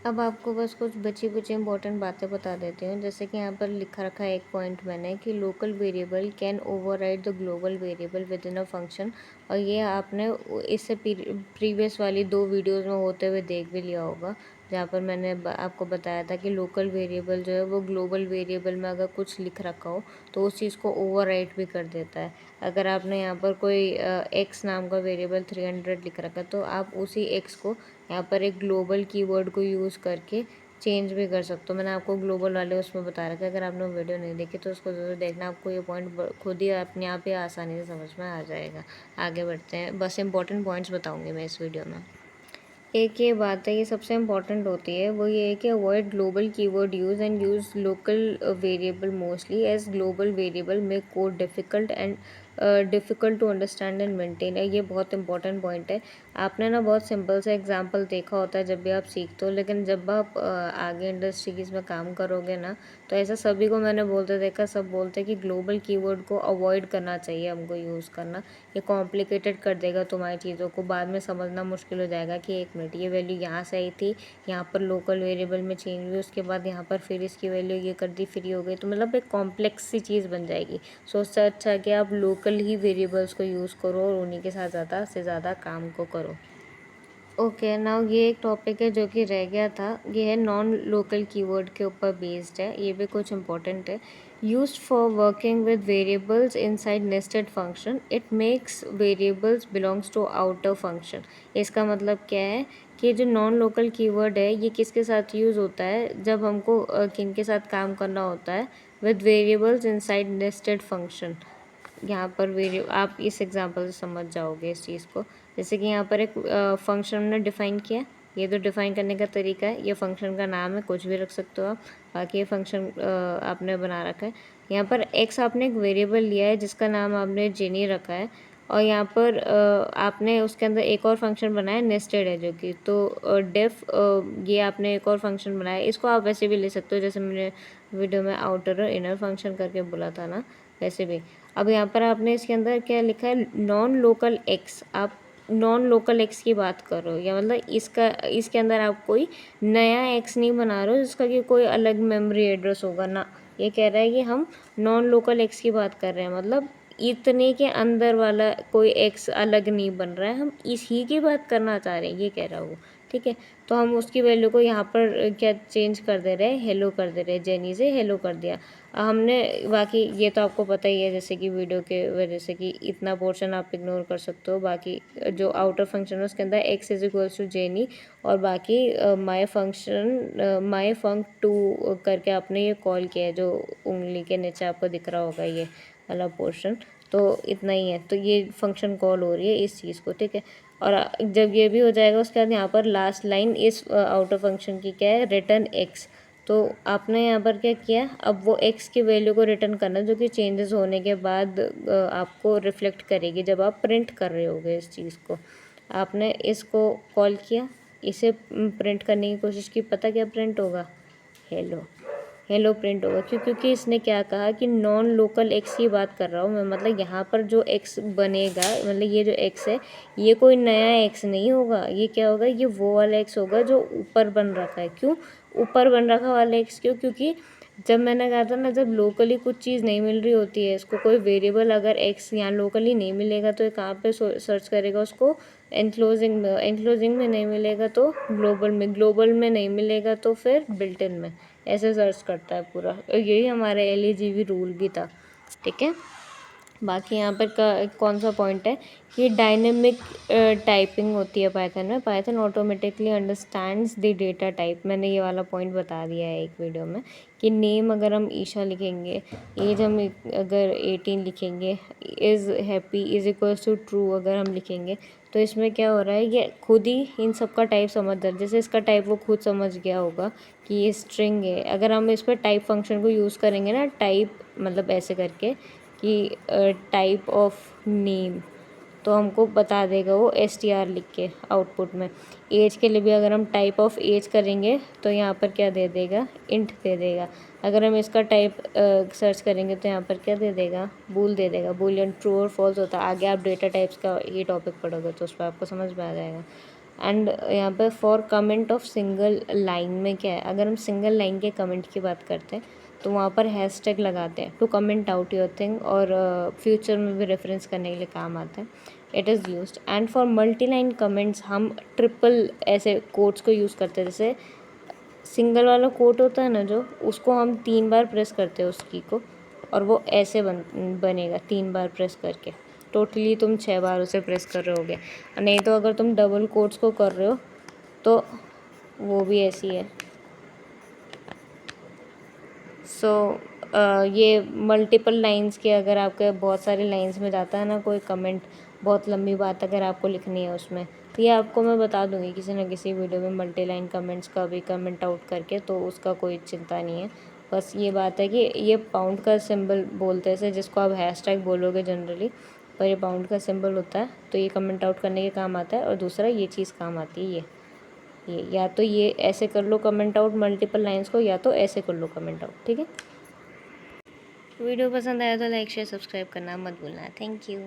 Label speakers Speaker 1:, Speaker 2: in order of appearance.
Speaker 1: अब आपको बस कुछ बची-कुची इम्पोर्टेंट बातें बता देती हूँ। जैसे कि यहाँ पर लिखा रखा है एक पॉइंट मैंने कि local variable can override the global variable within a function. और ये आपने इससे प्रीवियस वाली 2 वीडियोज़ में होते हुए देख भी लिया होगा, जहाँ पर मैंने आपको बताया था कि लोकल वेरिएबल जो है वो ग्लोबल वेरिएबल में अगर कुछ लिख रखा हो तो उस चीज़ को ओवरराइड भी कर देता है। अगर आपने यहाँ पर कोई एक्स नाम का वेरिएबल 300 लिख रखा है तो आप उसी एक्स को यहाँ पर एक ग्लोबल कीवर्ड को यूज़ करके चेंज भी कर सकते हो। मैंने आपको ग्लोबल वाले उसमें बता रखा है, अगर आपने वो वीडियो नहीं देखी तो उसको ज़रूर देखना, आपको ये पॉइंट खुद ही अपने आप ही आसानी से समझ में आ जाएगा। आगे बढ़ते हैं, बस इंपॉर्टेंट पॉइंट्स बताऊँगी मैं इस वीडियो में। एक ये बात है, ये सबसे इम्पॉर्टेंट होती है, वो ये है कि avoid global keyword use and use local variable mostly, as global variable make code difficult and difficult to understand and maintain है। ये बहुत इंपॉर्टेंट पॉइंट है। आपने ना बहुत सिंपल सा एग्जांपल देखा होता है जब भी आप सीखते हो, लेकिन जब आप आगे इंडस्ट्रीज़ में काम करोगे ना, तो ऐसा सभी को मैंने बोलते देखा, सब बोलते हैं कि ग्लोबल कीवर्ड को अवॉइड करना चाहिए हमको यूज़ करना। ये कॉम्प्लिकेटेड कर देगा तुम्हारी चीज़ों को, बाद में समझना मुश्किल हो जाएगा कि एक मिनट ये वैल्यू यहाँ से आई थी, यहाँ पर लोकल वेरिएबल में चेंज हुई, उसके बाद यहाँ पर फिर इसकी वैल्यू ये कर दी, फिर ये हो गई, तो मतलब एक कॉम्प्लेक्स सी चीज़ बन जाएगी। सो उससे अच्छा कि आप लोकल ही वेरिएबल्स को यूज़ करो और उन्हीं के साथ ज़्यादा से ज़्यादा काम को करो। ओके, नाउ ये एक टॉपिक है जो कि रह गया था, ये है नॉन लोकल कीवर्ड के ऊपर बेस्ड है, ये भी कुछ इंपॉर्टेंट है। Used for working with variables inside nested function, it makes variables belongs to outer function. इसका मतलब क्या है कि जो नॉन लोकल कीवर्ड है ये किसके साथ यूज़ होता है, जब हमको किन के साथ काम करना होता है, with variables inside nested function. यहाँ पर वेरिए आप इस एग्जांपल से समझ जाओगे इस चीज़ को। जैसे कि यहाँ पर एक फंक्शन हमने डिफ़ाइन किया, ये तो डिफ़ाइन करने का तरीका है, ये फंक्शन का नाम है, कुछ भी रख सकते हो आप। बाकी ये फंक्शन आपने बना रखा है। यहाँ पर एक्स आपने एक वेरिएबल लिया है जिसका नाम आपने जेनी रखा है, और यहाँ पर आपने उसके अंदर एक और फंक्शन बनाया नेस्टेड है जो कि, तो डेफ ये आपने एक और फंक्शन बनाया। इसको आप वैसे भी ले सकते हो, जैसे मैंने वीडियो में आउटर और इनर फंक्शन करके बोला था ना, वैसे भी। अब यहाँ पर आपने इसके अंदर क्या लिखा है, नॉन लोकल एक्स। आप नॉन लोकल एक्स की बात कर रहे हो, या मतलब इसके अंदर आप कोई नया एक्स नहीं बना रहे हो जिसका कि कोई अलग मेमोरी एड्रेस होगा ना। ये कह रहा है कि हम नॉन लोकल एक्स की बात कर रहे हैं, मतलब इतने के अंदर वाला कोई एक्स अलग नहीं बन रहा है, हम इसी की बात करना चाह रहे हैं, ये कह रहा है वो। ठीक है, तो हम उसकी वैल्यू को यहाँ पर क्या चेंज कर दे रहे हैं, हेलो कर दे रहे हैं, जेनी से हेलो कर दिया हमने। बाकी ये तो आपको पता ही है, जैसे कि वीडियो के वजह से कि इतना पोर्शन आप इग्नोर कर सकते हो। बाकी जो आउटर फंक्शन है उसके अंदर x is equals to Jenny, और बाकी माई फंक टू करके आपने ये कॉल किया है, जो उंगली के नीचे आपको दिख रहा होगा ये वाला पोर्शन। तो इतना ही है, तो ये फंक्शन कॉल हो रही है इस चीज़ को। ठीक है, और जब ये भी हो जाएगा उसके बाद यहाँ पर लास्ट लाइन इस आउटर फंक्शन की क्या है, रिटर्न एक्स। तो आपने यहाँ पर क्या किया, अब वो एक्स की वैल्यू को रिटर्न करना जो कि चेंजेस होने के बाद आपको रिफ्लेक्ट करेगी जब आप प्रिंट कर रहे होगे इस चीज़ को। आपने इसको कॉल किया, इसे प्रिंट करने की कोशिश की, पता क्या प्रिंट होगा, हेलो। हेलो प्रिंट होगा, क्यों, क्योंकि इसने क्या कहा कि नॉन लोकल एक्स की बात कर रहा हूँ मैं, मतलब यहाँ पर जो एक्स बनेगा, मतलब ये जो एक्स है ये कोई नया एक्स नहीं होगा, ये क्या होगा, ये वो वाला एक्स होगा जो ऊपर बन रखा है। क्यों ऊपर बन रखा वाला एक्स, क्यों, क्योंकि जब मैंने कहा था ना, जब लोकली कुछ चीज़ नहीं मिल रही होती है, इसको कोई वेरिएबल अगर एक्स यहाँ लोकली नहीं मिलेगा तो ये कहाँ पे सर्च करेगा उसको, एनक्लोजिंग में नहीं मिलेगा तो ग्लोबल में नहीं मिलेगा तो फिर बिल्ट इन में, ऐसे सर्च करता है पूरा। यही हमारा एलईजीबी रूल भी था। ठीक है, बाकी यहाँ पर कौन सा पॉइंट है कि डायनेमिक टाइपिंग होती है पाइथन में, Python automatically understands the data type. मैंने ये वाला पॉइंट बता दिया है एक वीडियो में कि नेम अगर हम ईशा लिखेंगे, एज हम अगर 18 लिखेंगे, is happy is equals to true अगर हम लिखेंगे, तो इसमें क्या हो रहा है, ये खुद ही इन सब का टाइप समझ जाए। जैसे इसका टाइप वो खुद समझ गया होगा कि ये स्ट्रिंग है, अगर हम इस पर टाइप फंक्शन को यूज़ करेंगे ना, टाइप मतलब ऐसे करके कि टाइप ऑफ नेम, तो हमको बता देगा वो str लिख के आउटपुट में। एज के लिए भी अगर हम टाइप ऑफ एज करेंगे तो यहाँ पर क्या दे देगा, इंट दे देगा। अगर हम इसका टाइप सर्च करेंगे तो यहाँ पर क्या दे देगा, बूल दे देगा, बूलियन ट्रू और फॉल्स होता है। आगे आप डेटा टाइप्स का ये टॉपिक पढ़ोगे तो उस पर आपको समझ में आ जाएगा। एंड यहाँ पे for comment of single line में क्या है, अगर हम सिंगल लाइन के कमेंट की बात करते हैं तो वहाँ पर हैशटैग लगाते हैं to comment out your thing, और फ्यूचर में भी रेफरेंस करने के लिए काम आता है। It is used. And for multi line comments हम ट्रिपल ऐसे कोट्स को यूज़ करते हैं। जैसे सिंगल वाला कोट होता है ना जो, उसको हम 3 बार प्रेस करते हैं उस की को, और वो ऐसे बनेगा 3 बार प्रेस करके। टोटली तुम 6 बार उसे प्रेस कर रहे होगे। नहीं तो अगर तुम डबल कोट्स को कर रहे हो तो वो भी ऐसी है। ये मल्टीपल लाइंस के, अगर आपके बहुत सारी लाइंस में जाता है ना कोई कमेंट, बहुत लंबी बात अगर आपको लिखनी है उसमें, तो ये आपको मैं बता दूंगी किसी न किसी वीडियो में मल्टी लाइन कमेंट्स का भी कमेंट आउट करके, तो उसका कोई चिंता नहीं है। बस ये बात है कि ये पाउंड का सिंबल बोलते हैं जिसको आप हैशटैग बोलोगे जनरली, पर ये पाउंड का सिंबल होता है, तो ये कमेंट आउट करने के काम आता है। और दूसरा ये चीज़ काम आती है, ये या तो ये ऐसे कर लो कमेंट आउट मल्टीपल लाइंस को, या तो ऐसे कर लो कमेंट आउट। ठीक है, वीडियो पसंद आया तो लाइक शेयर सब्सक्राइब करना मत भूलना। Thank you.